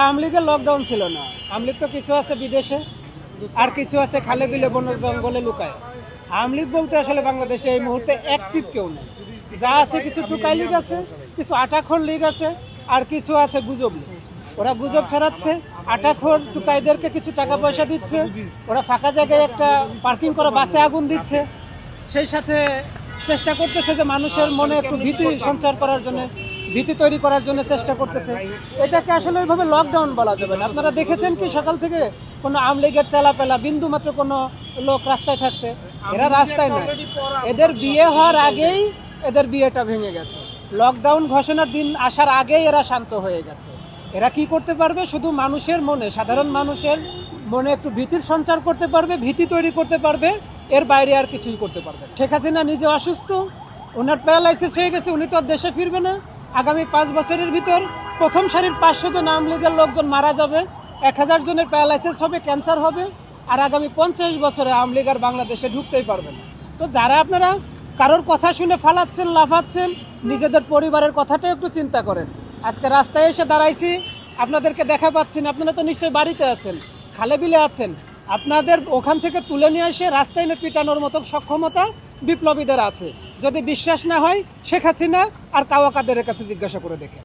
আওয়ামী লীগের লকডাউন ছিল না। আওয়ামী লীগ তো কিছু আছে বিদেশে, আর কিছু আছে খালে বিলে বন জঙ্গলে লুকায়। আওয়ামী লীগ বলতে আসলে বাংলাদেশে এই মুহূর্তে অ্যাক্টিভ কেউ নেই। যা আছে কিছু টুকাই লীগ আছে, কিছু আটাখোর লীগ আছে, আর কিছু আছে গুজব লীগ। ওরা গুজব ছড়াচ্ছে, আটাখোর টুকাইদেরকে কিছু টাকা পয়সা দিচ্ছে, ওরা ফাঁকা জায়গায় একটা পার্কিং করা বাসে আগুন দিচ্ছে, সেই সাথে চেষ্টা করতেছে যে মানুষের মনে একটু ভীতি সঞ্চার করার জন্য, ভীতি তৈরি করার জন্য চেষ্টা করতেছে। এটাকে আসলে ওইভাবে লকডাউন বলা যাবে না। আপনারা দেখেছেন কি সকাল থেকে কোনো আওয়ামী লীগের চেলাপেলা বিন্দু মাত্র কোনো লোক রাস্তায় থাকতে? এরা রাস্তায় নয়, এদের বিয়ে হওয়ার আগেই এদের বিয়েটা ভেঙে গেছে। লকডাউন ঘোষণার দিন আসার আগেই এরা শান্ত হয়ে গেছে। এরা কি করতে পারবে? শুধু মানুষের মনে, সাধারণ মানুষের মনে একটু ভীতির সঞ্চার করতে পারবে, ভীতি তৈরি করতে পারবে, এর বাইরে আর কিছুই করতে পারবে না। শেখ হাসিনা নিজে অসুস্থ, ওনার প্যারালাইসিস হয়ে গেছে, উনি তো আর দেশে ফিরবে না। আগামী 5 বছরের ভিতর প্রথম সারির 500 জন আওয়ামী লীগের লোকজন মারা যাবে, 1000 জনের প্যারালাইসিস হবে, ক্যান্সার হবে, আর আগামী 50 বছরে আওয়ামী লীগ আর বাংলাদেশে ঢুকতেই পারবে না। তো যারা আপনারা কারোর কথা শুনে ফালাচ্ছেন, লাফাচ্ছেন, নিজেদের পরিবারের কথাটা একটু চিন্তা করেন। আজকে রাস্তায় এসে দাঁড়াইছি, আপনাদেরকে দেখা পাচ্ছেন, আপনারা তো নিশ্চয়ই বাড়িতে আছেন, খালে বিলে আছেন। আপনাদের ওখান থেকে তুলে নিয়ে এসে রাস্তায় এনে পিটানোর মতো সক্ষমতা বিপ্লবীদের আছে। যদি বিশ্বাস না হয় শেখ হাসিনা আর কাওয়া কাদেরের কাছে জিজ্ঞাসা করে দেখেন।